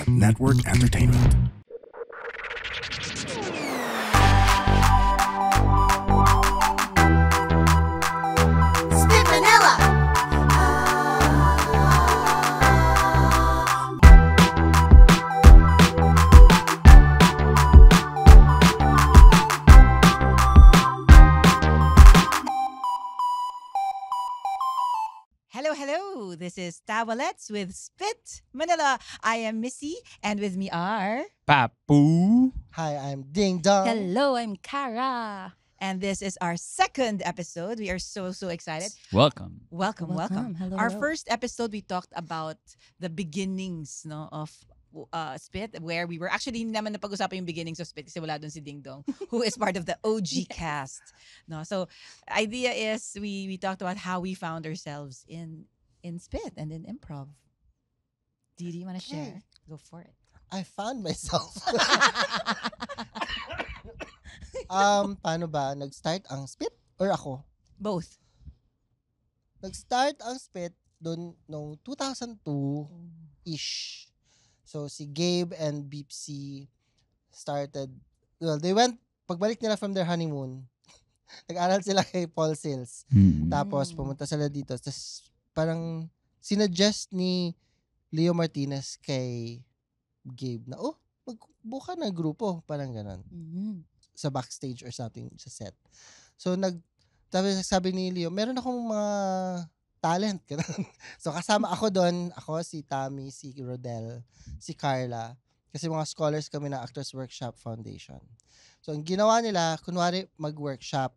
Network Entertainment. Spit Manila! Hello. This is Tawalets with Spit Manila. I am Missy, and with me are... Papu. Hi, I'm Ding Dong. Hello, I'm Kara. And this is our second episode. We are so excited. Welcome. Welcome. Hello, Our hello. first episode, we talked about the beginnings of Spit, where we were actually hindi naman napag-usapan yung beginnings of Spit kasi wala dun si Ding Dong, who is part of the OG cast. No, so idea is we talked about how we found ourselves in Spit and in improv. Do you want to share? Go for it. I found myself. Paano ba? Nag-start ang Spit or ako? Both. Nag-start ang Spit doon noong 2002-ish. So, si Gabe and Beepsy started, pagbalik nila from their honeymoon, nag-aral sila kay Paul Sills. Tapos, pumunta sila dito. Tapos, parang sinuggest ni Leo Martinez kay Gabe na, magbuka ng grupo. Parang ganon. Sa backstage or something, sa set. So, sabi ni Leo, meron akong mga talent. So, kasama ako doon. Ako, si Tammy, si Rodel, si Carla. Kasi mga scholars kami ng Actors Workshop Foundation. So, ang ginawa nila, kunwari mag-workshop,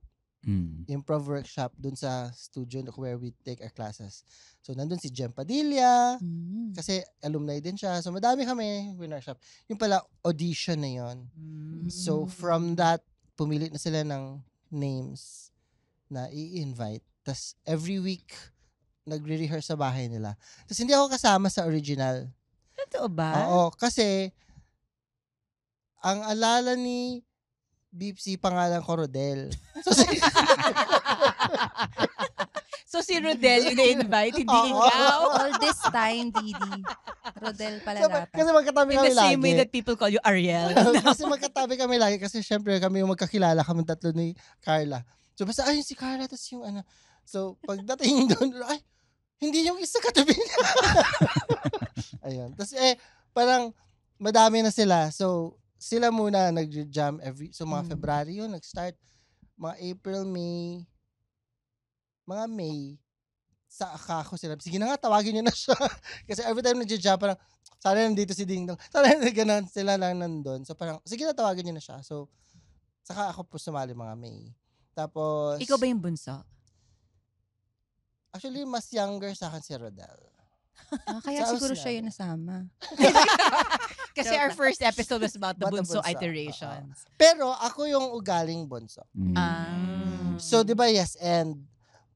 improv workshop dun sa studio where we take our classes. So, nandun si Jem Padilla, kasi alumni din siya. So, madami kami workshop. Yung pala, audition na yon. So, from that, pumili na sila ng names na i-invite. Tapos, every week, nagre-rehearse sa bahay nila. Tapos, hindi ako kasama sa original. Totoo ba? Oo, kasi, ang alala ni Beepsy, pangalan ko Rodel. So, si Rodel yung na-invite, hindi Oo. ikaw? All this time, Didi. Rodel pala dapat. Kasi magkatabi In kami the lagi. same way that people call you Ariel. Kasi magkatabi kami lagi. Kasi syempre kami yung magkakilala kami tatlo ni Carla. So basta, ayun si Carla, tapos yung ano. So pagdating doon, ay, hindi yung isa katabi niya. Ayun. Tapos parang madami na sila. So sila muna nag-jam so mga February yun, nag-start. Mga April, May, mga May, sa ako sila. Sige na nga, tawagin nyo na siya. Kasi every time nag-jam, parang, sana nandito si Ding Dong. Sana ganun, sila lang nandun. So parang, sige na, tawagin nyo na siya. So, saka ako po sumali mga May. Tapos, Ikaw ba yung bunso? actually, mas younger sa akin si Rodel. Kaya Sa siguro Auslan. siya yung nasama. Kasi our first episode was about the About the bunso bunso. iterations. Pero, ako yung ugaling bunso. So, di ba, yes, and,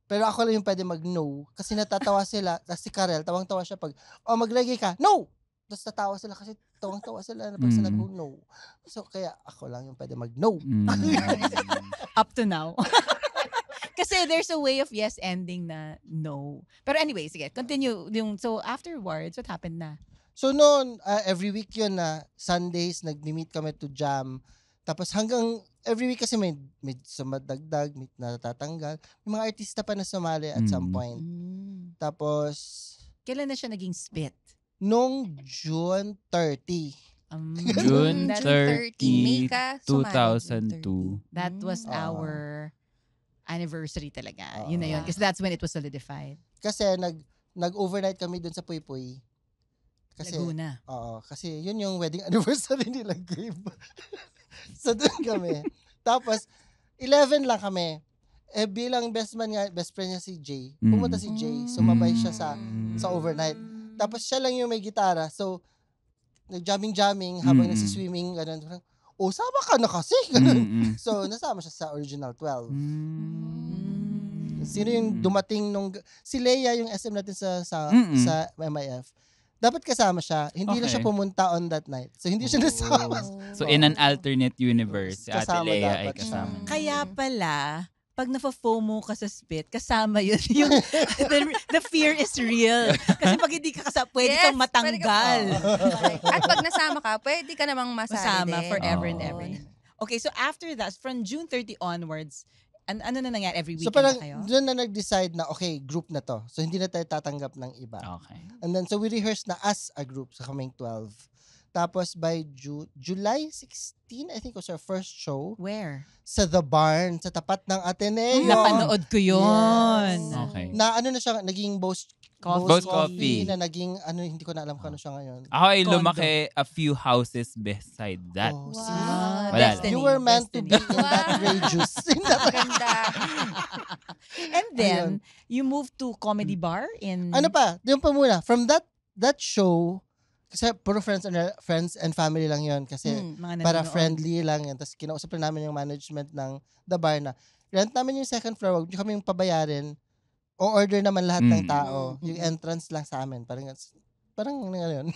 pero ako lang yung pwede mag-no. Kasi natatawa sila. Tapos si Karel, tawang-tawa siya pag, maglagay ka, no! Tapos tatawa sila kasi tawang-tawa sila na pag sinabi ko no. So, kaya ako lang yung pwede mag-no. Up to now. Kasi there's a way of yes ending na no. Pero anyway, sige, continue. So afterwards, what happened na? So noon, every week yun na Sundays, nag-meet kami to jam. Tapos hanggang every week kasi may sumadagdag, may natatanggal. May mga artista pa na sumali at some point. Tapos, Kailan na siya naging Spit? nung June 30. June June 30, 30, May ka, sumali, 2002. That was our anniversary talaga. Yun na yun. Kasi that's when it was solidified. Kasi nag-overnight kami dun sa Puy Puy. Kasi, Laguna. Oo, kasi yun yung wedding anniversary nila, Gabe. So dun kami. Tapos, 11 lang kami. Bilang best friend niya si Jay, pumunta si Jay, sumabay siya sa overnight. Tapos siya lang yung may gitara. So, nag-jamming habang nagsiswimming, ganun. Sama ka na kasi. Ganun. So, nasama siya sa original 12. Sino yung dumating si Leia, yung SM natin sa MIF. Dapat kasama siya. Hindi na siya pumunta on that night. So, hindi siya nasama. So, in an alternate universe, si Ate Kasama Lea ay dapat siya. kasama. Kaya pala, pag na-FOMO ka sa spit, kasama yun. Yung, the fear is real. Kasi pag hindi ka kasama, pwede Yes, kang matanggal. Correct. At pag nasama ka, pwede ka namang masali Masama din. forever and Oo. ever. Okay, so after that, from June 30 onwards, ano na nangyari? Every So weekend parang na kayo? doon na nag-decide na, okay, group na to. So hindi na tayo tatanggap ng iba. Okay. And then, so we rehearsed na as a group sa kaming 12. Tapos by July 16, I think was our first show Where? sa The Barn, sa tapat ng Ateneo. Napanood ko yun. Yes. Okay. Na ano na siya, naging Boast Boast Coffee. na naging, hindi ko na alam kung ano siya ngayon. Ako ay Condo. lumaki a few houses beside that. Oh, Wow. see? Ah, Wala destiny. You were meant to be Destiny. in that Grey Juice. In that Ganda. And then, you moved to Comedy Bar in... ano pa, yung pa muna, from that show, kasi puro friends and family lang yon kasi mga para nanonood. friendly lang yan. Tapos kinausap na namin yung management ng The Bar na rent namin yung second floor, huwag nyo kaming pabayarin. O order naman lahat ng tao. Yung entrance lang sa amin. Parang ano yun.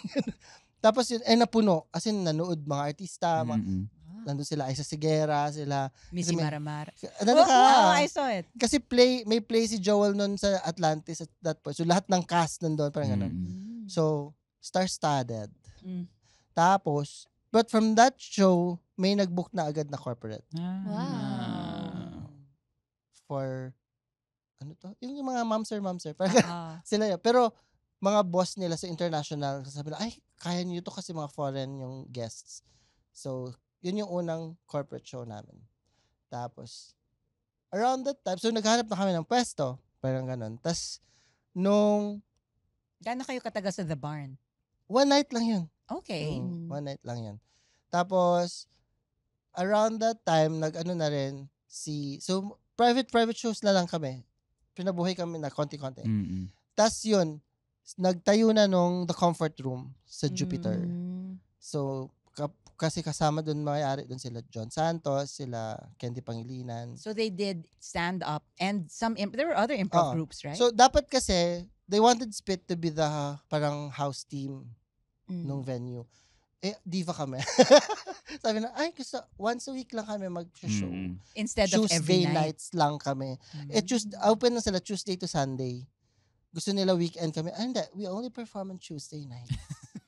Tapos yun, napuno. As in, nanood mga artista, nandun sila Isa Sigera, sila. Missy Kasi may- Maramar. Ano ka? I saw it. Kasi may play si Joel nun sa Atlantis at that point. So lahat ng cast nandun, parang ganun. So, star-studded. Mm. Tapos, but from that show, may nag-book na agad na corporate. Wow. For, ano to? Yung mga mamser. Parang Ah. sila yun. Pero, mga boss nila sa international, sabi na, ay, kaya niyo to kasi mga foreign yung guests. So, yun yung unang corporate show namin. Tapos, around that time, so naghanap na kami ng pwesto. Parang ganun. Tapos, nung Gaano kayo katagal sa The Barn? one night lang yun. Okay. One night lang yun. Tapos, around that time, nag-ano na rin so, private shows na lang kami. Pinabuhay kami na konti-konti. Tapos yun, nagtayo na nung The Comfort Room sa Jupiter. So, kasi kasama doon may-ari doon sila John Santos, sila Candy Pangilinan. So they did stand-up and there were other improv groups, right? So, dapat kasi, they wanted Spit to be the parang house team nung venue. Diva kami. Sabi na, ay, gusto, once a week lang kami mag-show. Instead of every Tuesday night. nights lang kami. Open na sila Tuesday to Sunday. Gusto nila weekend kami. Ay, hindi. We only perform on Tuesday night.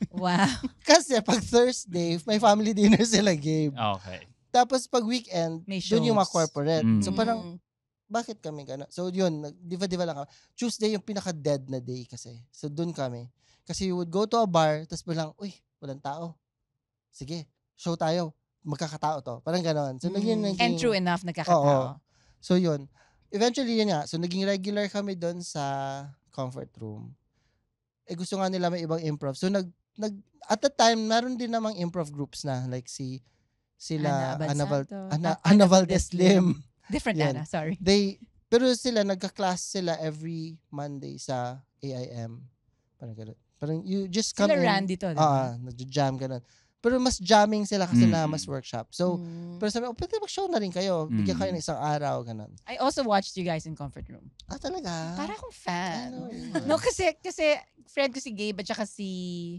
Wow. Kasi pag Thursday, may family dinner sila, Gabe. Okay. Tapos pag weekend, May doon yung mga shows. corporate. Mm. So parang, bakit kami gano'n? So yun, diva-diva lang kami. Tuesday yung pinaka-dead na day kasi. So doon kami. Kasi you would go to a bar, tapos bilang, uy, walang tao. Sige, show tayo. Magkakatao to. Parang gano'n. So naging... And true enough, nagkakatao. So yun. Eventually yun nga. So naging regular kami doon sa comfort room. Gusto nga nila may ibang improv. So at the time, meron din namang improv groups na. Like sila Ana Valdez Lim. Different Yan. Ana, sorry. Pero sila, nagka-class sila every Monday sa AIM. Parang gano'n. Parang you just come Sila in. Randy to, diba? Nag-jam gano'n. Pero mas jamming sila kasi na mas workshop. So, pero sabi, pwede mag-show na rin kayo. Bigyan kayo ng isang araw, gano'n. I also watched you guys in Comfort Room. Talaga? Para akong fan. Ano? No, kasi friend ko si Gabe at saka si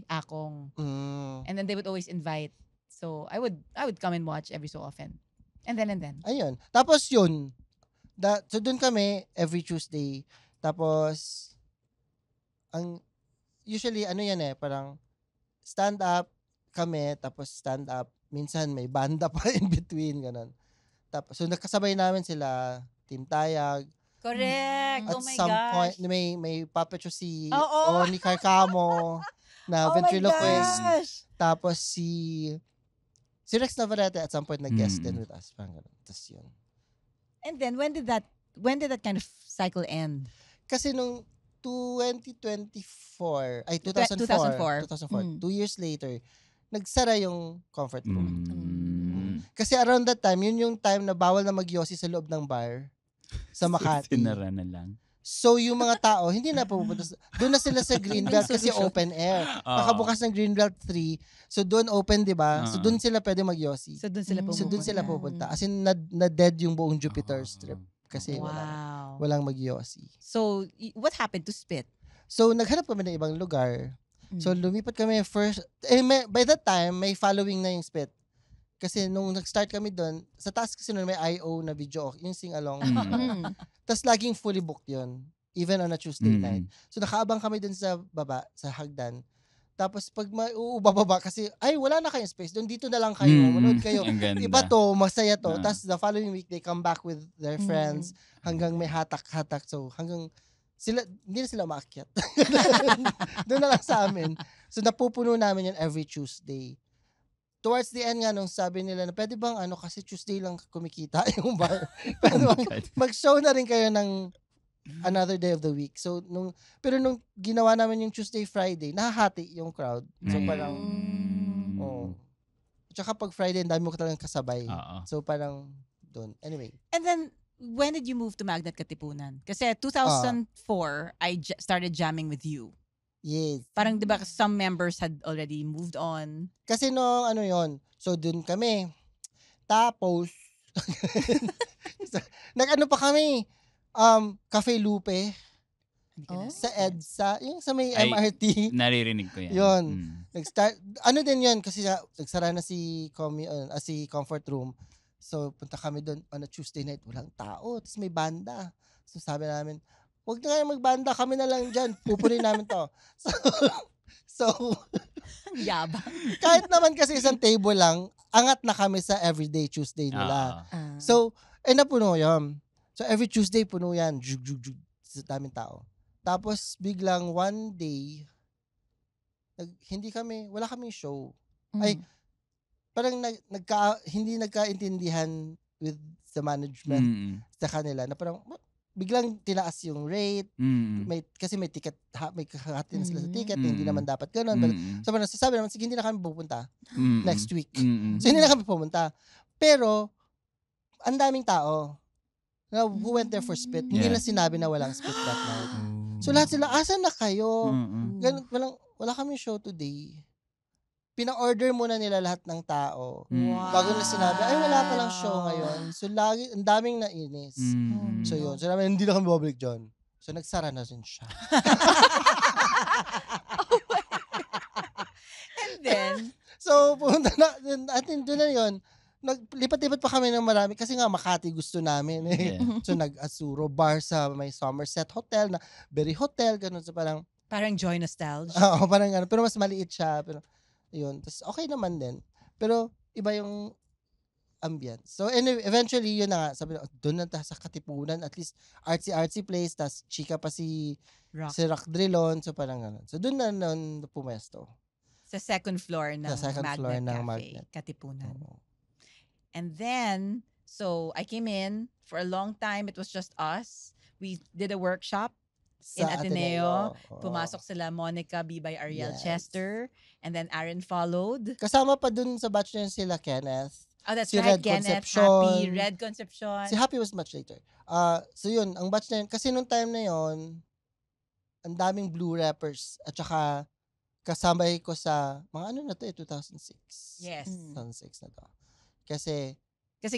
Akong. Mm. And then they would always invite. So I would come and watch every so often. And then. Ayun. Tapos yun. So doon kami every Tuesday. Tapos usually ano yan parang stand up kami tapos stand up minsan may banda pa in between ganun. Tapos so nakasabay namin sila Team Tayag. Correct. At Oh my some gosh. point may puppet show si Oo. Ronnie Carcamo na Oh my ventriloquist. gosh. Tapos si Rex Navarrete at some point nag-guest din with us. Parang ganun. Tapos yun. And then when did that kind of cycle end? Kasi nung 2024, ay 2004, 2004. 2 years later, nagsara yung comfort room. Kasi Kasi around that time, yun yung time na bawal na magyosi sa loob ng bar sa Makati. sinara na lang. So, yung mga tao, hindi na pupunta. Doon na sila sa Greenbelt kasi open air. Nakabukas ng Greenbelt 3. So, doon open, di ba? So, doon sila pwede magyosi. So doon sila pumunta. So, doon sila pupunta. As in, na-dead yung buong Jupiter strip. Kasi Wow. walang magyosi. So what happened to Spit? So, naghanap kami ng ibang lugar. So, lumipat kami first. By that time, may following na yung Spit. Kasi nung nag-start kami doon, sa taas kasi noon may I.O. na video, yung sing-along. Mm. Tapos laging fully booked yun. Even on a Tuesday Mm. night. So nakaabang kami dun sa baba, sa hagdan. Tapos pag bababa kasi, ay wala na kayong space. Doon dito na lang kayo. Manood kayo. Ang ganda. Iba to, masaya to. Ah. Tapos the following week, they come back with their friends hanggang may hatak-hatak. So hanggang sila, hindi na sila maakyat. Doon na lang sa amin. So napupuno namin yun every Tuesday. Towards the end nga nung sabi nila na pwede bang kasi Tuesday lang kumikita yung bar. Pwede bang mag-show na rin kayo ng another day of the week. So pero nung ginawa namin yung Tuesday, Friday, nahahati yung crowd. So parang Tsaka pag Friday, ang dami mo talagang kasabay. So parang doon. Anyway. And then, when did you move to Magnet Katipunan? Kasi 2004, I started jamming with you. Yes. Parang 'di ba some members had already moved on. Kasi nung yon. So doon kami. Tapos nag-ano pa kami. Cafe Lupe sa EDSA, yung sa may MRT. Naririnig ko yan. Yun. Nag-start, din yun, kasi nagsara na si Comfort Room. So, punta kami doon on a Tuesday night, walang tao. Tapos may banda. So, sabi namin, huwag na kayo magbanda, kami na lang dyan. Pupunin namin to. So, yabang. kahit naman kasi isang table lang, angat na kami sa everyday Tuesday nila. So, napuno yun. So, every Tuesday, puno yan. Jug, jug, jug. Sa daming tao. Tapos, biglang one day, wala kaming show. Ay, parang hindi nagkaintindihan with the management sa kanila na parang biglang tinaas yung rate. Kasi may ticket, may kakati na sila sa ticket, hindi naman dapat ganun. So parang sasabi naman, sige, hindi na kami pupunta next week. So hindi na kami pumunta. Pero, ang daming tao na who went there for spit. Hindi na sinabi na walang spit that night. So lahat sila, asan na kayo? Ganun, wala kaming show today. Pina-order muna nila lahat ng tao. Bago na sinabi, ay wala palang show ngayon. So lagi, ang daming nainis. So yun. So namin, hindi na kami babalik dyan. So nagsara na rin siya. And then, so pumunta na, atin doon na yun. Naglipat-lipat pa kami ng marami kasi nga Makati gusto namin. So nag-Asuro bar sa may Somerset Hotel, na Berry Hotel, ganun. So parang Joy Nostalgia. Oo, parang gano'n. Pero mas maliit siya. Pero yun. Tapos okay naman din. Pero iba yung ambience. So anyway, eventually, yun na nga. Sabi na, doon na sa Katipunan. At least artsy-artsy place. Tapos chika pa si Rock Drillon. So parang gano'n. So doon na nun pumesto. Sa second floor ng Magnet Cafe, Katipunan. And then, so I came in. For a long time, it was just us. We did a workshop in Ateneo. Pumasok sila Monica, B by Ariel Chester. And then Aaron followed. Kasama pa dun sa batch na yun sila Kenneth. Oh, that's si right. Red Kenneth, Concepcion. Happy, Red Concepcion. Si Happy was much later. So yun, ang batch na yun. Kasi nung time na yun, ang daming blue rappers. At saka, kasabay ko sa, mga 2006. Yes. 2006 na to. Kasi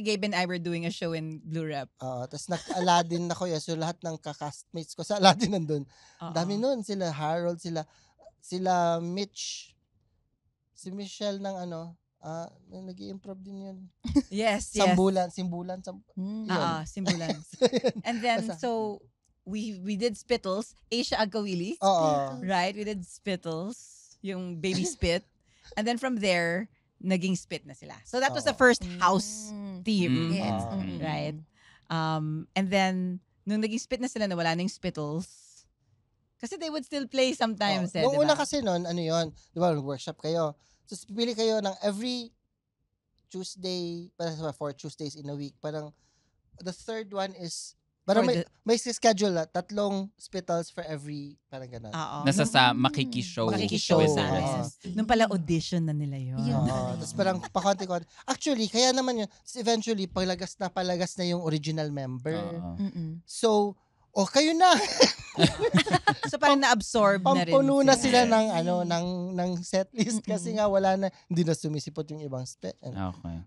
Gabe and I were doing a show in Blue Rep. Tapos nag-Aladdin na ko yun. So lahat ng kakastmates ko sa Aladdin nandun. Dami nun. Sila Harold, sila Mitch. Si Michelle ng nag-i-improv din yun. Yes, Simbulan. Simbulan. Yun. And then, so, we did Spittles. Asia Agkawili. Right? We did Spittles. Yung baby spit. And then from there, naging spit na sila. So that was the first house team. Yes. Right? And then, nung naging spit na sila, nawala na yung Spittles. Kasi they would still play sometimes. Nung una kasi nun, di ba, workshop kayo. So, pipili kayo ng every Tuesday, parang 4 Tuesdays in a week. Parang, the third one is, parang may schedule na, 3 Spittles for every, parang gano'n. Nasa sa makikishow. Makikishow sa nung pala audition na nila yun. Tapos parang pakonti-konti. Actually, kaya naman yun, eventually, palagas na yung original member. So, kayo na. So parang na-absorb na rin. Pampuno na sila ng setlist kasi nga wala na, hindi na sumisipot yung ibang spit. Okay.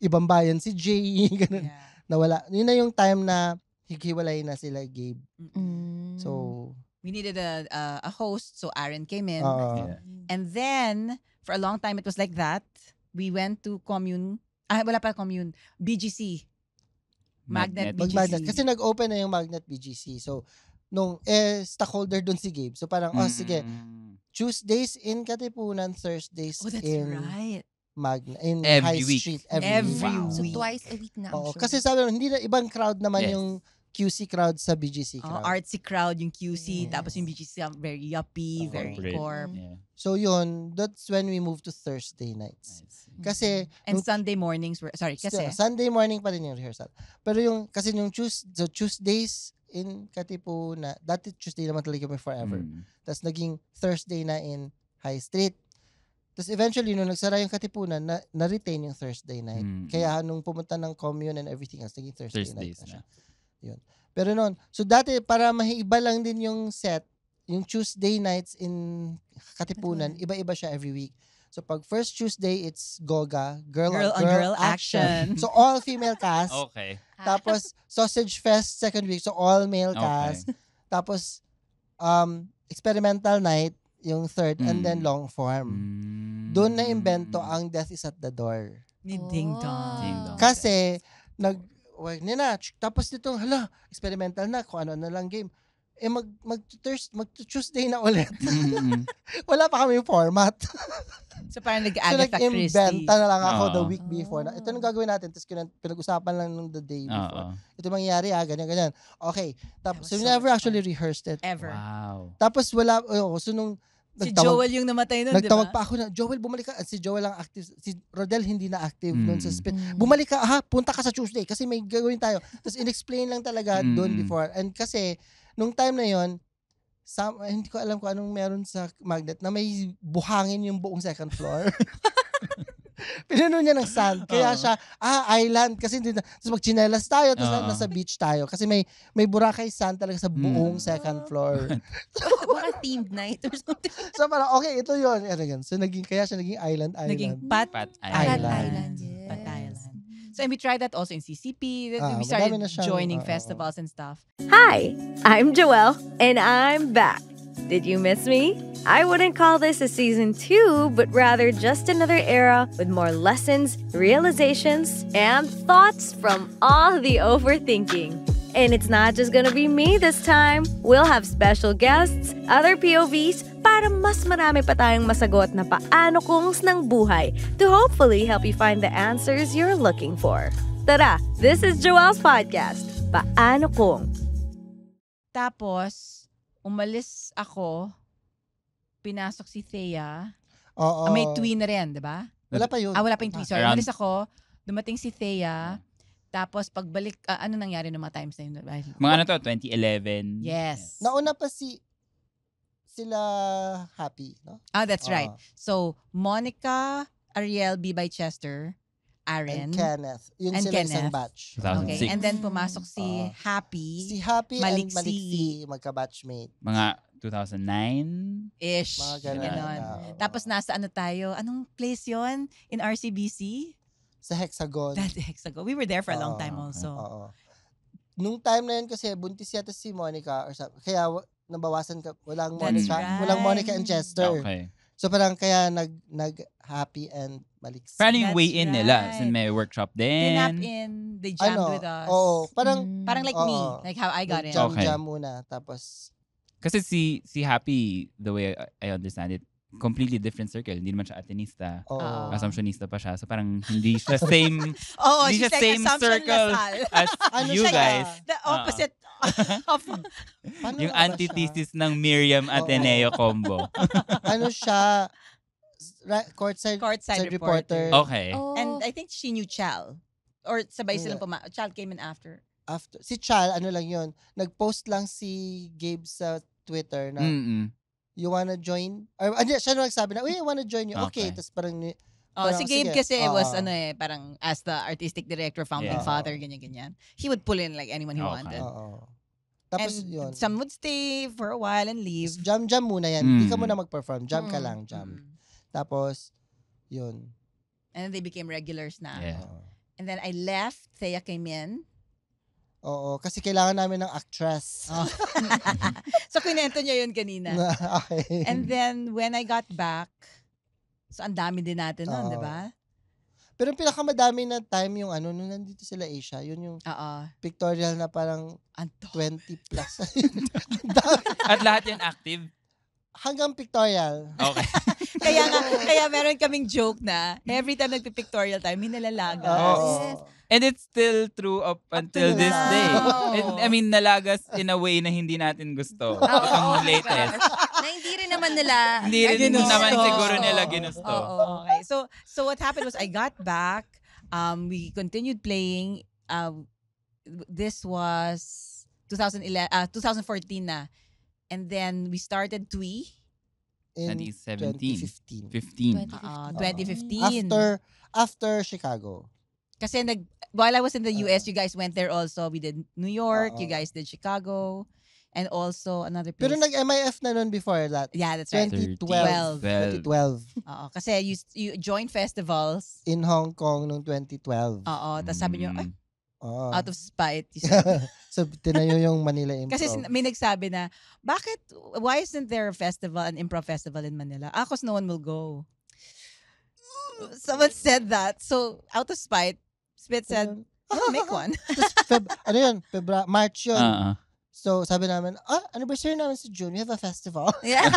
Ibang bayan si Jay, ganun. Nawala. Yun na yung time na hikiwalay na sila, Gabe. So, we needed a host, so Aaron came in. Yeah. And then, for a long time, it was like that. we went to Commune. Wala pa Commune. BGC. Magnet BGC. Magnet. Kasi nag-open na yung Magnet BGC. So, nung stockholder dun si Gabe. So, parang, sige, Tuesdays in Katipunan, Thursdays Oh, that's in right. in Every High week. Street. Every Wow. So week. twice a week na ang Oo, show. kasi sabi mo, hindi na ibang crowd naman Yes. yung QC crowd sa BGC crowd. Artsy crowd, yung QC. Yes. Tapos yung BGC, very yuppie, very Corporate. corp. Yeah. So yun, that's when we moved to Thursday nights. Kasi, And nung- Sunday mornings were, sorry, kasi, Sunday morning pa rin yung rehearsal. Pero yung, kasi yung Tuesdays in Katipunan, dati Tuesday naman talaga kami forever. Tapos naging Thursday na in High Street. Tapos eventually, nung nagsara yung Katipunan, na-retain yung Thursday night. Kaya nung pumunta ng commune and everything else, naging Thursday night Thursdays na siya. na. Pero noon, so dati para mahiiba lang din yung set, yung Tuesday nights in Katipunan, iba-iba siya every week. So pag first Tuesday, it's Goga, girl on girl action. So all female cast. Okay. Tapos Sausage Fest second week, so all male cast. Tapos experimental night yung third and then long form. Doon na imbento ang Death is at the Door. ni Ding Oh. Dong. Ding Dong. Kasi wag na, tapos nitong experimental na kung ano na lang game. Mag-Tuesday na ulit. Wala pa kami yung format. So parang So nag-Agatha Christie. nag-inventa na lang ako the Oo. week before. Ito nang gagawin natin. Tapos pinag-usapan lang nung the day before. Oo. Ito mangyayari ganyan. Okay. Tapos, That was so we so never much actually rehearsed it. Ever. Wow. Tapos wala, so nung Si Joel yung namatay nun, di ba? nagtawag pa ako na, Joel, bumalik ka. At si Joel ang active. Si Rodel hindi na active noon sa spit. Mm. Bumalik ka, punta ka sa Tuesday kasi may gagawin tayo. Tapos in-explain lang talaga doon before. And kasi, nung time na yon hindi ko alam kung anong meron sa Magnet na may buhangin yung buong second floor. Pinuno niya ng sand. Kaya siya, island. Kasi hindi na, tapos magchinelas tayo, tapos nasa beach tayo. Kasi may Boracay sand talaga sa buong second floor. Baka themed night or something. So parang, okay, ito yun. So kaya siya naging island. Naging Pat Pat Island. Island, yes. Pat Island. So and we tried that also in CCP. We madami started na siyang, joining oo. festivals and stuff. Hi, I'm Joelle, and I'm back. Did you miss me? I wouldn't call this a season 2, but rather just another era with more lessons, realizations, and thoughts from all the overthinking. And it's not just gonna be me this time. We'll have special guests, other POVs, para mas marami pa tayong masagot na paano kungs ng buhay to hopefully help you find the answers you're looking for. Tara, this is Joelle's podcast, Paano Kung. Tapos, umalis ako, pinasok si Thea. Oo. May twin na rin, di ba? Wala pa yun. Wala pa yung twin. Sorry, Around- umalis ako, dumating si Thea. Tapos, pagbalik, ano nangyari ng mga times na yun? Mga ano to, 2011. Yes. Nauna pa sila Happy, no? That's right. Oo. So, Monica, Ariel, B. by Chester, Aaron. And Kenneth. Yun And sila isang Kenneth. batch. 2006. Okay, and then pumasok si Oo. Happy. Si Happy Maliksi. and Maliksi, magka-batchmate. Mga 2009. Ish. Mga ganun. Ganon. Oo. Tapos nasa ano tayo? Anong place yon in RCBC? Sa Hexagon. That hexagon. We were there for a long time Oo. also. Oo. Nung time na yun kasi, buntis yata si Monica. Kaya nabawasan ka. Walang That's Monica. right. Walang Monica and Chester. Okay. So parang kaya nag-Happy and Maliksi. Paano yung That's way-in nila? right. Sin may workshop Tinap din. in, they jammed with us. Oo. Parang, Parang like me, Oo. like how I got in. Okay. Jam muna. Tapos, Kasi si Happy, the way I understand it, completely different circle. Hindi naman siya Atenista. oo. Oo. Assumptionista pa siya. So parang hindi siya same Oo, Hindi she's siya like same Assumption circle. Lasal. as Ano you siya? guys. The opposite of... Paano Yung nga ba antithesis ng Miriam Ateneo combo. siya? Ano siya? Courtside Courtside side reporter. Okay. Oh. And I think she knew Chal. Or sabay silang Yeah. Chal came in after. After, si Chal, ano lang yun, nag-post lang si Gabe sa Twitter na, Mm-mm. you wanna join? Or, siya na nagsabi na, I wanna join you. Okay. Okay. Tapos parang, Oh, parang, si Gabe sige. kasi was Oo. parang as the artistic director, founding Yeah. father, ganyan-ganyan. He would pull in like anyone he Okay. wanted. oo. Tapos And yun. some would stay for a while and leave. Jam muna yan. Hindi ka Mm. muna mag-perform. Jam ka Mm. lang, jam. Mm. Tapos, yun. And then they became regulars na. Yeah. Oo. And then I left, Thea came in. Oo, kasi kailangan namin ng actress. Oh. So kinento niya yun kanina. Okay. And then when I got back, so ang dami din natin nun, Oo. di ba? Pero yung pinakamadami na time yung nung nandito sila Asia, yun yung Oo. pictorial na parang Anto. 20 plus. Ang dami. At lahat yan active? Hanggang pictorial. Okay. Kaya meron kaming joke na every time nagpi-pictorial tayo, may nalalaga. Oo. And it's still true up until till this now. day. Oo. And, I mean, nalagas in a way na hindi natin gusto. Itong latest. Na hindi rin naman nila Hindi rin Ginusto. naman siguro nila ginusto. Oo. Okay. So what happened was I got back. We continued playing. This was 2014 na. And then we started TWI. In 2017. 2015. 2015. After Chicago. Kasi while I was in the US, you guys went there also. We did New York. You Oo. guys did Chicago. And also another place. Pero nag-MIF na nun before that. Yeah, that's right. 2012. 2012. Oo. Kasi you joined festivals. In Hong Kong noong 2012. Oo. Tapos sabi niyo, ay, Oo. out of spite. You said. So, tinayo yung Manila Improv. Kasi may nagsabi na, why isn't there a festival, an improv festival in Manila? Because no one will go. Someone said that. So, out of spite, Spit said, make one. March yun. So, sabi namin, anniversary namin sa June. We have a festival. Yeah.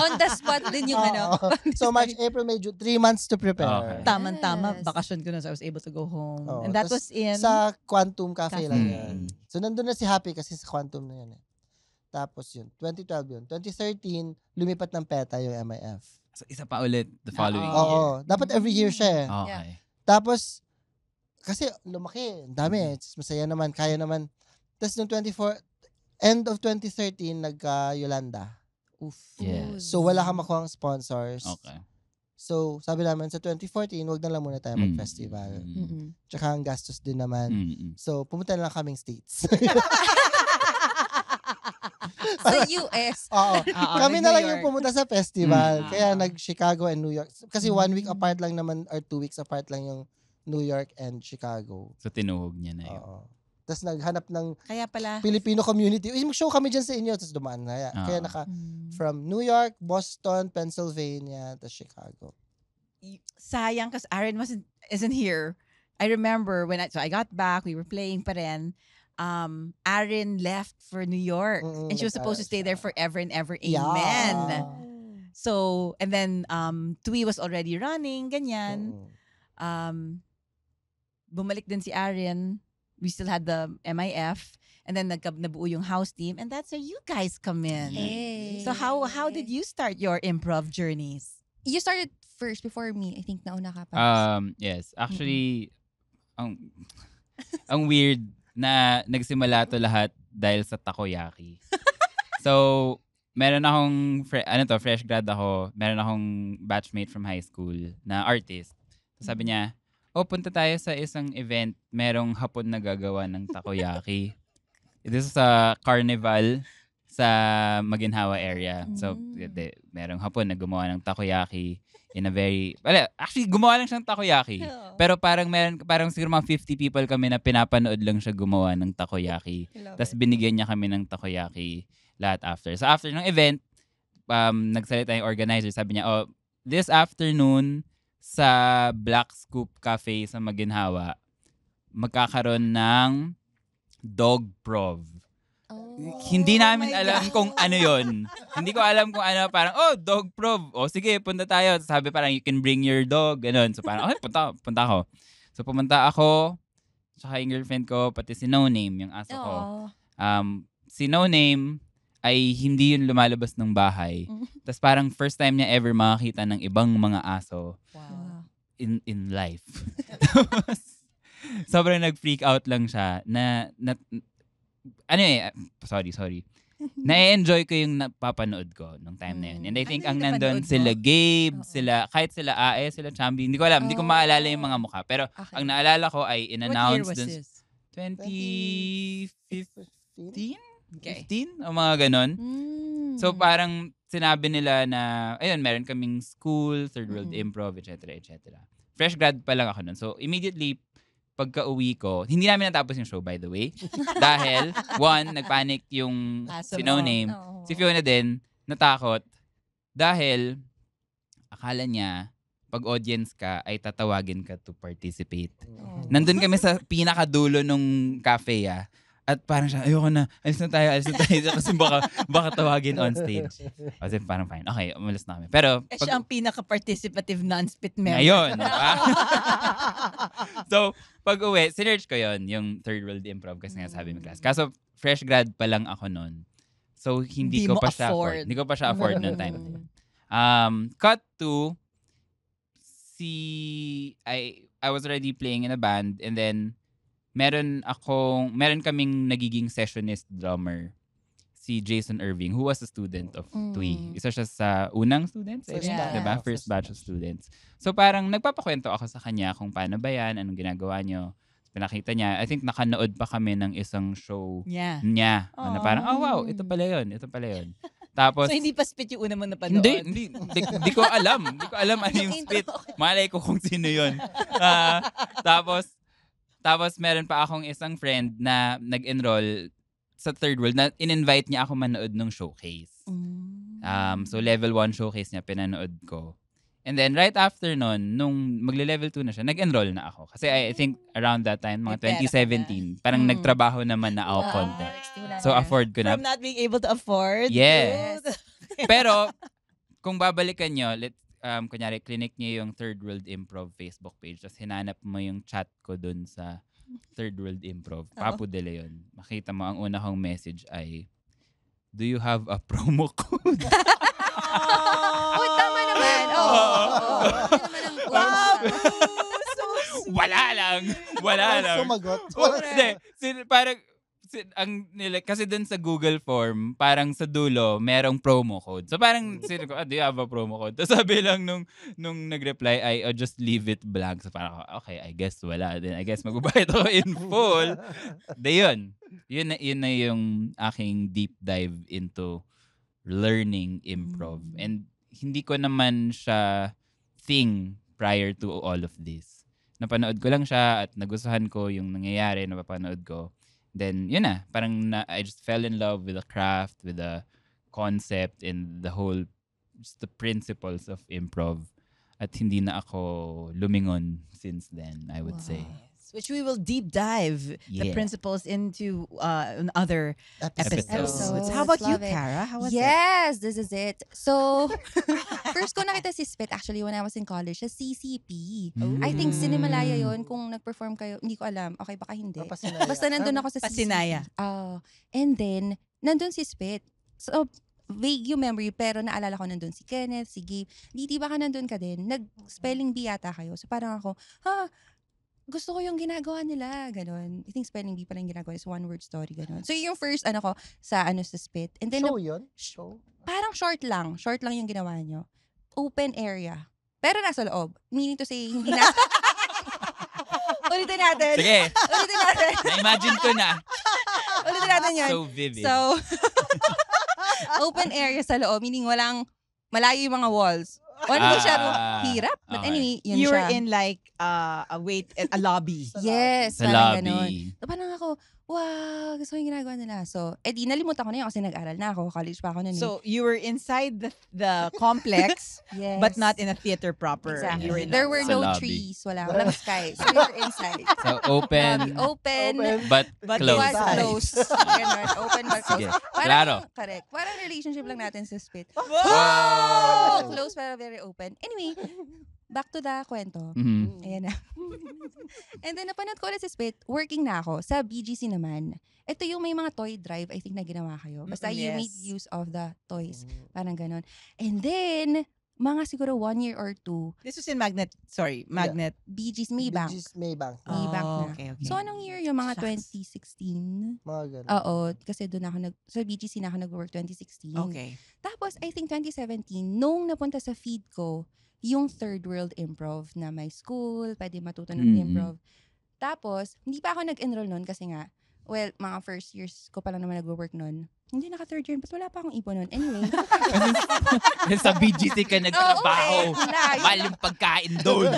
On the spot din yung Oo. So, March, April, May, June. 3 months to prepare. Okay. Tama. Yes. Bakasyon ko na, so I was able to go home. Oo. And that Tas was in... Sa Quantum Cafe lang Cafe. yan. So, nandun na si Happy kasi sa Quantum na yan. Tapos yun, 2012 yun. 2013, lumipat ng PETA yung MIF. So, isa pa ulit the following Oo. year. Oo. Dapat every year siya eh. Okay. Tapos, kasi lumaki. Ang dami eh. Masaya naman. Kaya naman. Tapos nung end of 2013, nagka-Yolanda. Oof. Yes. So, wala kang makuhang sponsors. Okay. So, sabi namin, sa 2014, wag na lang muna tayo mag-festival. Mm-mm. Tsaka ang gastos din naman. So, pumunta na lang kaming States. sa US. Oo. Kami na lang New yung York. pumunta sa festival. Mm. Kaya nag-Chicago and New York. Kasi 1 week apart lang naman, or 2 weeks apart lang yung New York and Chicago. So, tinuhog niya na yun. Oo. Tapos naghanap ng Kaya pala. Filipino community. Uy, mag-show kami dyan sa inyo. Tapos dumaan na. Kaya from New York, Boston, Pennsylvania, tapos Chicago. Sayang kasi Aaron isn't here. I remember when I got back, we were playing pa rin. Aaron left for New York. And she was supposed to stay there forever and ever. Amen. Yeah. So, and then TWI was already running, ganyan. Bumalik din si Aaron. We still had the MIF. And then nabuo yung house team. And that's where you guys come in. Hey. So how did you start your improv journeys? You started first before me. I think nauna ka pa. Yes. Actually, ang weird na nagsimula to lahat dahil sa takoyaki. So, meron akong, fresh grad ako. Meron akong batchmate from high school na artist. Sabi niya, punta tayo sa isang event. Merong hapon na gagawa ng takoyaki. This is a carnival sa Maginhawa area. So, merong hapon na gumawa ng takoyaki in a very... actually, gumawa lang siyang takoyaki. Pero parang siguro mga 50 people kami na pinapanood lang siya gumawa ng takoyaki. Tapos binigyan niya kami ng takoyaki lahat after. So, after ng event, nagsalita yung organizer. Sabi niya, this afternoon, sa Black Scoop Cafe sa Maginhawa, magkakaroon ng dog prov. Hindi namin alam kung ano yon. Hindi ko alam kung ano. Parang, dog prov. Sige, punta tayo. Sabi parang, you can bring your dog. Ganun. So parang, punta ako. So pumunta ako, tsaka yung girlfriend ko, pati si No Name, yung aso ko. Si No Name ay hindi yun lumalabas ng bahay. Tapos parang first time niya ever makakita ng ibang mga aso in life. Tapos, sobrang nag-freak out lang siya sorry. Na-enjoy ko yung napapanood ko nung time na yun. And I think ang nandun sila Gabe, kahit sila Ae, sila Chambi, hindi ko alam, hindi ko maalala yung mga mukha. Pero ang naalala ko ay in-announce What year was dun this? 2015? Okay. 15? O mga ganon. So parang sinabi nila na, ayun, meron kaming school, third world improv, etc. Fresh grad pa lang ako nun. So immediately, pagka-uwi ko, hindi namin natapos yung show, by the way. Dahil, one, nagpanic yung si No Name. Si Fiona din, natakot. Dahil, akala niya, pag audience ka, ay tatawagin ka to participate. Oh. Nandun kami sa pinakadulo nung cafe at parang siya, ayoko na, alis na tayo. Kasi baka tawagin on stage. Kasi parang fine. Okay, umalis na kami. Pero, Siya ang pinaka-participative non-spit member. ngayon. So, pag uwi, sinerch ko yon yung Third World Improv kasi nga sabi ng class. Kaso, fresh grad pa lang ako noon. So, hindi ko mo pa siya afford. afford. Hindi ko pa siya afford noong time. Cut to, I was already playing in a band and then meron kaming nagiging sessionist drummer, si Jason Irving, who was a student of TUI. Isa siya sa unang students, I think, diba? First batch of students. So parang nagpapakwento ako sa kanya kung paano ba yan, anong ginagawa nyo. Pinakita niya, I think nakanood pa kami ng isang show niya. Na parang, oh wow, ito pala yun. Tapos, So, hindi pa spit yung una mo napanood? Hindi ko alam. Hindi ko alam ano yung spit. Malay ko kung sino yun. Tapos meron pa akong isang friend na nag-enroll sa Third World na in-invite niya ako manood ng showcase. So level 1 showcase niya, pinanood ko. And then right after nun, nung magle-level 2 na siya, nag-enroll na ako. Kasi I think around that time, mga 2017, parang nagtrabaho naman na ako konti. So afford ko na. From not being able to afford? Yes. Pero, kung babalikan nyo, kunyari, clinic nyo yung Third World Improv Facebook page, tapos hinanap mo yung chat ko dun sa Third World Improv. Papu De Leon. Makita mo, ang una kong message ay, do you have a promo code? Oh, tama naman. Wala lang. Sumagot. Parang, kasi dun sa Google form, parang sa dulo, merong promo code. So parang, do you have a promo code? Tapos sabi lang nung nag-reply ay, just leave it blank. So parang, okay, I guess wala. Then I guess magbabayad ako in full. Yun na yung aking deep dive into learning improv. And hindi ko naman siya thing prior to all of this. Napanood ko lang siya at nagustuhan ko yung nangyayari, napapanood ko. Then, yun na. Parang I just fell in love with the craft, with the concept, and the whole, just the principles of improv. At hindi na ako lumingon since then, I would say. Which we will deep dive the principles into in other episodes. How about you, Love it. Cara? How was it? Yes, this is it. So, first ko nakita si Spit actually when I was in college sa CCP. I think Cinemalaya yon kung nag-perform kayo. Hindi ko alam. Okay, baka hindi. Pasinaya. Basta nandun ako sa CCP. Pasinaya. And then, nandun si Spit. So, vague yung memory, pero naalala ko nandun si Kenneth, si Gabe. Di ba ka nandun ka din? Nag-spelling bee yata kayo. So, parang ako, gusto ko yung ginagawa nila, ganon. I think spelling bee pala yung ginagawa is one word story, ganon. So yung first ko sa sa Spit. And then Show yun? Show? parang short lang yung ginawa nyo. Open area. Pero nasa loob. Meaning to say, hindi na... Ulitin natin. Sige. Ulitin natin. Na-imagine ko na. Ulitin natin yun. So vivid. So, open area sa loob. Meaning walang malayo yung mga walls. Ano siya hirap? But okay. anyway, yun You siya. were in like a lobby. Yes, Sa parang lobby. ganun. So parang ako, wow, gusto ko yung ginagawa nila. So, di nalimutan ko na yun kasi nag-aral na ako. College pa ako nun. So you were inside the complex, yes. but not in a theater proper. Exactly. You were in There were Sa no lobby. trees. Walang sky. So we were inside. So open, Open. but But close. Was close. Ganun. Open but close. Sige. Parang, Klaro. correct. Parang relationship lang natin sa Spit. Wow! Close pero very open. Anyway, back to the kwento. Mhm. Ayan na. And then, napanood ko ulit si Spit. Working na ako. Sa BGC naman. Ito yung may mga toy drive, I think, na ginawa kayo. Basta you Yes. made use of the toys. Parang ganon. And then, mga siguro 1 year or 2, This was in Magnet. BGC Maybank. Maybank. Maybank na. Okay. So, anong year yung mga Shucks. 2016? Mga ganun. Oo, kasi doon ako sa BGC na ako nag-work 2016. Okay. Tapos, I think 2017, nung napunta sa feed ko, yung Third World Improv na may school, pwede matuto ng improv. Tapos, hindi pa ako nag-enroll nun kasi nga, well, mga first years ko pa lang naman nag-work nun. Hindi naka-third year, but wala pa akong ipon nun. Anyway. Sa BGC ka nagtrabaho. Oo, layo. Mahal yung pagkain doon.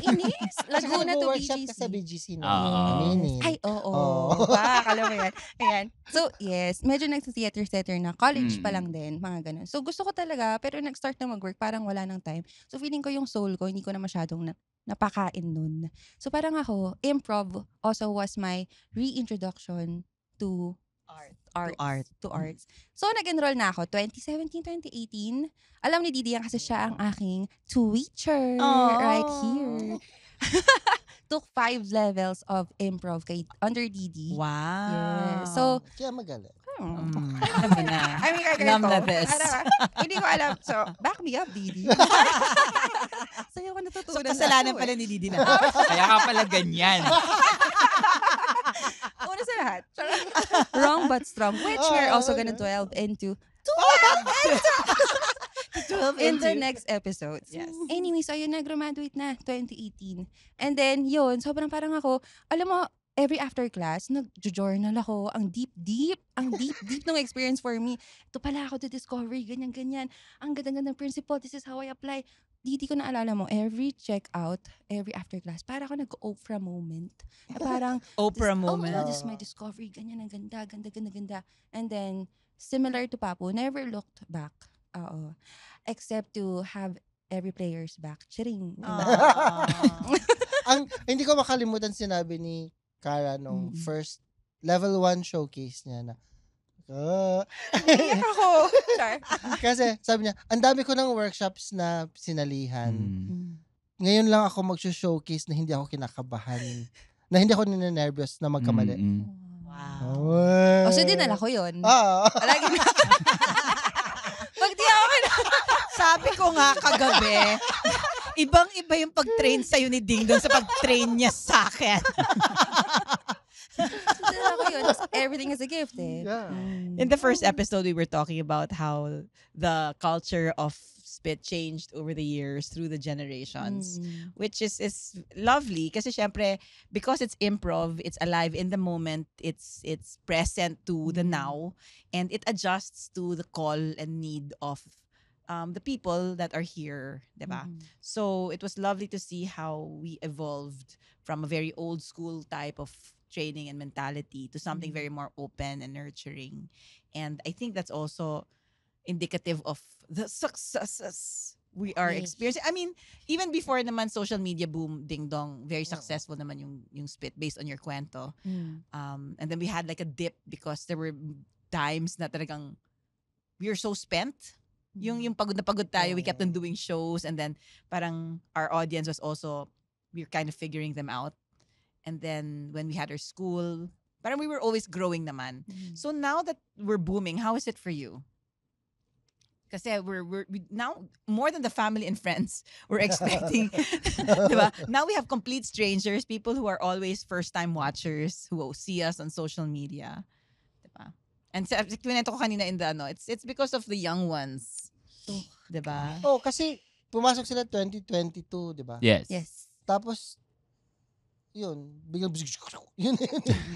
Inis. Laguna to workshop ka sa BGC. BGC, no? Oo. Aminin. Ay, oo. Oo. Alam mo yan. Ayan. So, yes. Medyo nagsa-theater na. College pa lang din. Mga ganun. So, gusto ko talaga, pero nag-start na mag-work, parang wala ng time. So, feeling ko yung soul ko, hindi ko na masyadong napakain nun. So, parang ako, improv also was my reintroduction to to arts. So, nag-enroll na ako 2017, 2018. Alam ni Didi yan kasi siya ang aking teacher right here. Took 5 levels of improv under Didi. Wow. Yeah. So, Kaya magaling. Alam mo na. I mean, Alam na this. Hindi ko alam. So, back me up, Didi. Sa'yo ko natutunan. So, kasalanan pala ni Didi na. Kaya ka pala ganyan. Una sa lahat. Wrong but strong, which we're also gonna delve into 12 in the into. next episodes. Yes. Anyway, so yun, nag-graduate na, 2018. And then, yun, sobrang parang ako, alam mo, every after class, nag-journal ako. Ang deep ng experience for me. Ito pala ako to discovery, ganyan. Ang ganda-ganda ng principle, this is how I apply. Didi ko naalala mo, every check-out, every after class, para ako nag-Oprah moment. Na parang, Oprah moment. Oh, this is my discovery, ganyan, ang ganda. And then, similar to Papu, never looked back. Oo. Except to have every player's back. Chiring. Hindi ko makalimutan sinabi ni Cara nung first level 1 showcase niya na Ako. Char. kasi sabi niya, ang dami ko ng workshops na sinalihan. Ngayon lang ako mag-showcase na hindi ako kinakabahan. Na hindi ako ninenervyos na magkamali. Wow. O, so dinala ko yun. Oo. Lagi na. Pag di ako Sabi ko nga kagabi, ibang-iba yung pag-train sa'yo ni Ding Dong sa pag-train niya sa akin. dinala ko yun. Everything is a gift eh. Yeah. In the first episode, we were talking about how the culture of spit changed over the years through the generations, which is lovely kasi syempre because it's improv, it's alive in the moment, it's present to the now, and it adjusts to the call and need of the people that are here, diba? So it was lovely to see how we evolved from a very old school type of training and mentality to something very more open and nurturing. And I think that's also indicative of the successes we are experiencing. I mean, even before naman social media boom, Ding Dong, very successful naman yung spit based on your kwento. And then we had like a dip because there were times na talagang we were so spent. Yung pagod na pagod tayo, we kept on doing shows, and then parang our audience was also, we were kind of figuring them out. And then when we had our school, parang we were always growing naman. So now that we're booming, how is it for you? Kasi we now, more than the family and friends we're expecting. Diba? Now we have complete strangers, people who are always first-time watchers, who see us on social media. Diba? And kinento ko kanina in the it's because of the young ones. Diba? Oh, kasi pumasok sila 2022, di ba? Yes. Tapos, yun, biglang yun.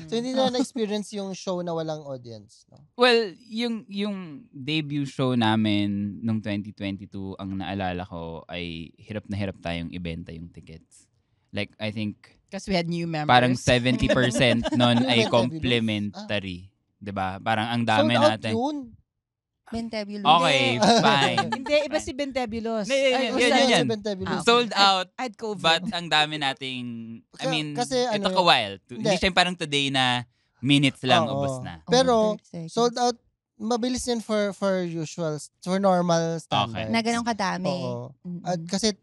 So, hindi na na-experience yung show na walang audience, no? Well, yung debut show namin nung 2022, ang naalala ko ay hirap na hirap tayong ibenta yung tickets. Like, I think Because we had new members. parang 70% nun ay Bentebulos. complimentary. 'Di ba? Parang ang dami Sold out natin. yun. Bentebulos. Okay, fine. Hindi, iba si Bentebulos. Yan, Basta yan. si Bentebulos. Sold out, I had COVID. but ang dami nating, I mean, Kasi it ano took a while. Hindi siya yung parang today na minutes lang, Oo. ubos na. Pero, 30 seconds. sold out, mabilis yun for usual, for normal standards. Na ganun kadami. Oo. At kasi,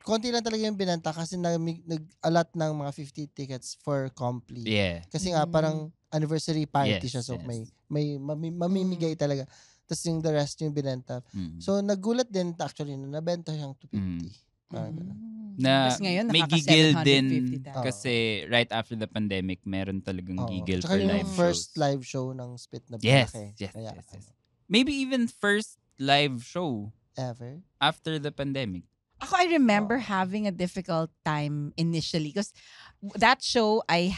konti lang talaga yung binenta kasi nag-allot ng mga 50 tickets for complete. Yeah. Kasi nga, parang anniversary party Yes, siya. So, yes. may mamimigay talaga. Tapos yung the rest yung binenta. Mm. So, nagulat din actually na nabenta siyang 250. Mm. Parang ganun. Na Tapos ngayon, may nakaka- gigil din 750,000. kasi right after the pandemic, meron talagang Oo. gigil Tsaka for yung live first shows. live show ng Spit na Yes, malaki. yes, Kaya, yes. Maybe even first live show ever. after the pandemic. Ako, I remember having a difficult time initially because that show I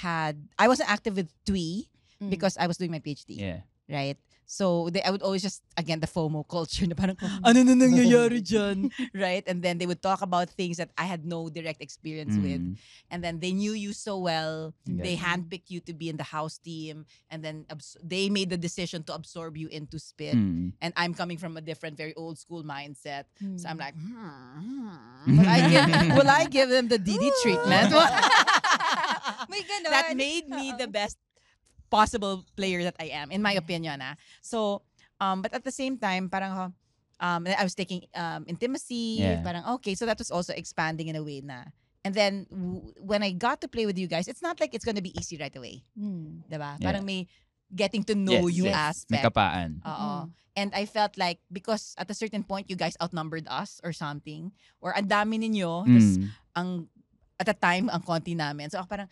wasn't active with TWE because I was doing my PhD. Yeah. Right? So I would always just, again, the FOMO culture na parang, ano na nangyayari dyan? Right? And then they would talk about things that I had no direct experience with. And then they knew you so well. They handpicked you to be in the house team. And then they made the decision to absorb you into Spit. And I'm coming from a different, very old school mindset. So I'm like, will I give them the DD treatment? May ganon. That made me the best possible player that I am, in my opinion. So, but at the same time, parang I was taking intimacy. Parang okay, so that was also expanding in a way na. And then when I got to play with you guys, it's not like it's gonna be easy right away, diba? Parang may getting to know you aspect. May kapaan. And I felt like because at a certain point you guys outnumbered us or something, or ang dami ninyo, tas at the time, ang konti namin. So ako parang,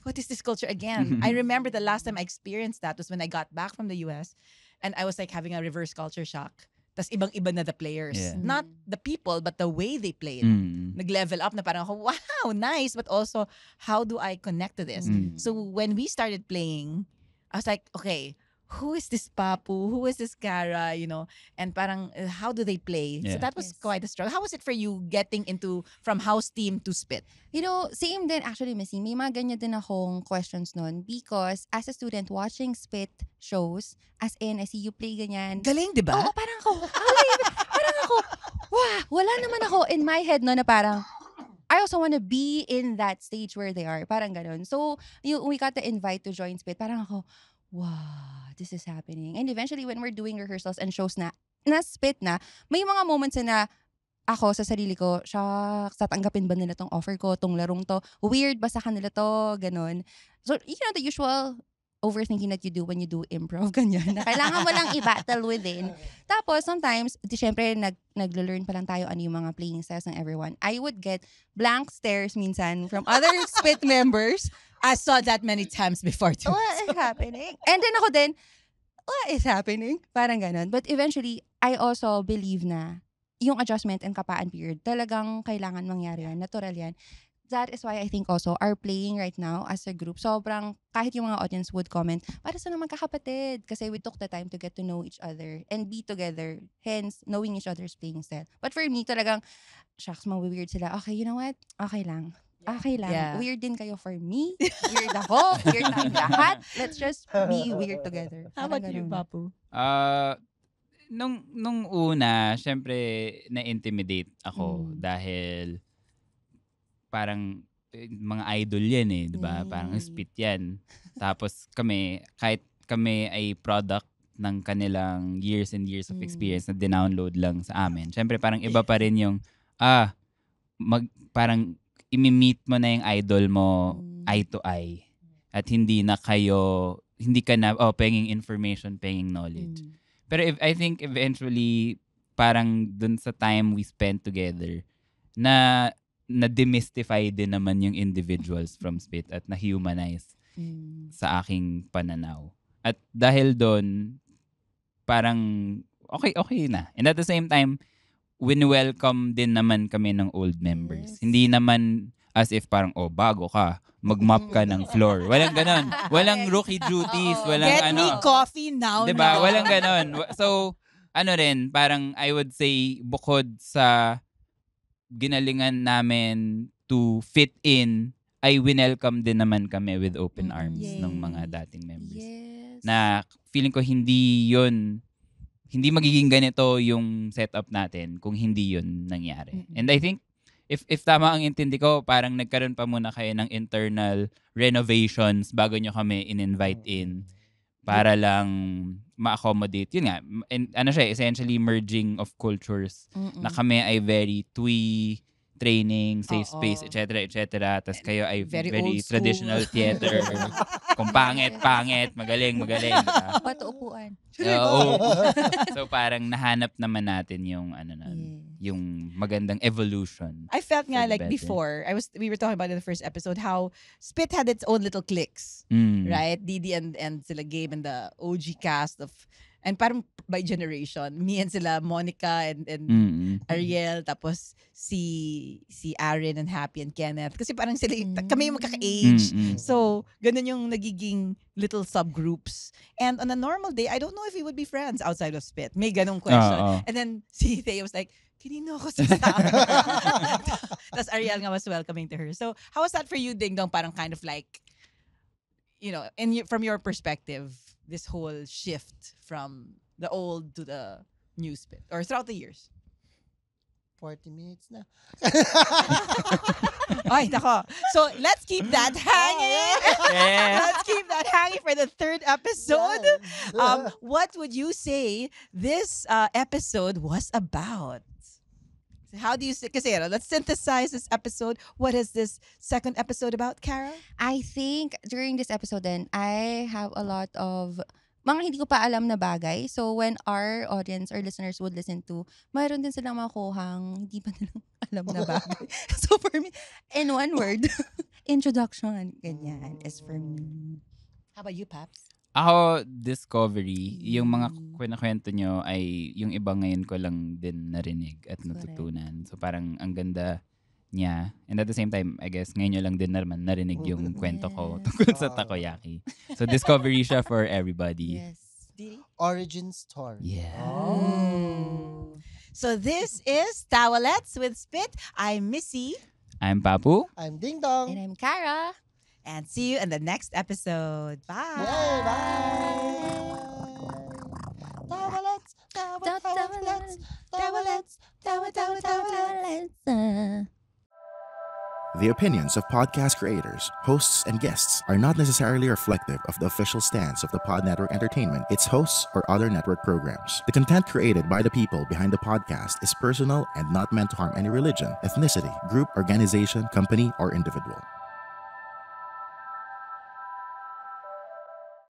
what is this culture again? I remember the last time I experienced that was when I got back from the US and I was like having a reverse culture shock. Tas ibang-iba na the players. Not the people, but the way they played. Nag-level up na parang, wow, nice. But also, how do I connect to this? So when we started playing, I was like, okay, who is this Papu? Who is this Cara? You know, and parang how do they play? So that was quite a struggle. How was it for you getting into from house team to Spit? You know, same din actually, Missy. May mga ganyan din akong questions nun because as a student watching Spit shows, as in, I see you play ganyan. Galing, di ba? Oo, parang ako, wow, wala naman ako in my head no na parang, I also want to be in that stage where they are. Parang ganun. So, we got the invite to join Spit. Parang ako, wow, this is happening. And eventually, when we're doing rehearsals and shows na Spit na, may mga moments na ako sa sarili ko, shucks, tatanggapin ba nila tong offer ko, tong larong to? Weird ba sa kanila to? Ganon. So, you know, the usual overthinking that you do when you do improv, ganyan. Na kailangan mo lang i-battle within. Tapos, sometimes, syempre, nag-learn pa lang tayo ano yung mga playing styles ng everyone. I would get blank stares minsan from other Spit members. I saw that many times before too. What is happening? And then ako din, what is happening? Parang ganun. But eventually, I also believe na yung adjustment and kapaan period, talagang kailangan mangyari yan. Natural yan. That is why I think also our playing right now as a group, sobrang kahit yung mga audience would comment, para sa naman magkakapatid. Kasi we took the time to get to know each other and be together. Hence, knowing each other's playing style. But for me, talagang, shucks, weird sila. Okay, you know what? Okay lang. Okay lang. Yeah. Weird din kayo for me. Weird ako. Weird tayong lahat. Let's just be weird together. How about you, Papu? Nung una, syempre, na-intimidate ako dahil parang mga idol yan eh, di ba? Parang Spit yan. Tapos kahit kami ay product ng kanilang years and years of experience na dinownload lang sa amin. Syempre, parang iba pa rin yung, parang imi-meet mo na yung idol mo eye to eye. At hindi ka na, penging information, penging knowledge. Pero I think eventually, parang dun sa time we spent together, na-demystify din naman yung individuals from Spit at na-humanize sa aking pananaw. At dahil doon, parang okay na. And at the same time, win-welcome din naman kami ng old members. Hindi naman as if parang, bago ka, mag-mop ka ng floor. Walang ganon. Walang rookie duties. Walang Get me coffee now. Diba? Walang ganon. So, parang I would say, bukod sa ginalingan namin to fit in, ay winelcome din naman kami with open arms ng mga dating members. Yes. Na feeling ko hindi magiging ganito yung setup natin kung hindi yun nangyari. And I think, if tama ang intindi ko, parang nagkaroon pa muna kayo ng internal renovations bago nyo kami in-invite in para lang ma-accommodate. Yun nga, essentially merging of cultures na kami ay very twee, training, safe space, etc. Tapos kayo ay very traditional theater. Kung pangit, magaling. Pato upuan. So parang nahanap naman natin yung yung magandang evolution. I felt nga like before, we were talking about in the first episode how Spit had its own little cliques, right? Didi and sila Gabe and the OG cast of And parang by generation, me and sila, Monica and Ariel, tapos si Aaron and Happy and Kenneth. Kasi parang sila, kami yung magkaka-age. So, ganun yung nagiging little subgroups. And on a normal day, I don't know if we would be friends outside of Spit. May ganung question. And then si Thea was like, kinino ko sa Tapos Ariel nga was welcoming to her. So, how was that for you, Ding Dong? Parang kind of like, from your perspective, this whole shift from the old to the new Spit, or throughout the years? 40 minutes na. Ay, nako. So, let's keep that hanging. Let's keep that hanging for the third episode. What would you say this episode was about? How do you say, kasi let's synthesize this episode. What is this second episode about, Cara? I think during this episode then, I have a lot of mga hindi ko pa alam na bagay. So when our audience or listeners would listen to, mayroon din silang makuhang hindi pa nilang alam na bagay. So for me, in one word, introduction, ganyan, is for me. How about you, Paps? Ako, discovery. Yung mga kwento nyo ay yung iba ngayon ko lang din narinig at natutunan. So parang ang ganda niya. And at the same time, I guess, ngayon nyo lang din naman narinig yung kwento ko tungkol sa takoyaki. So discovery siya for everybody. Yes. Origin story. Yeah. Oh. So this is Tawalets with Spit. I'm Missy. I'm Papu. I'm Ding Dong. And I'm Cara. And see you in the next episode. Bye. Yay, bye. Tawalets, tawalets, tawalets, tawalets. The opinions of podcast creators, hosts, and guests are not necessarily reflective of the official stance of the Pod Network Entertainment, its hosts, or other network programs. The content created by the people behind the podcast is personal and not meant to harm any religion, ethnicity, group, organization, company, or individual.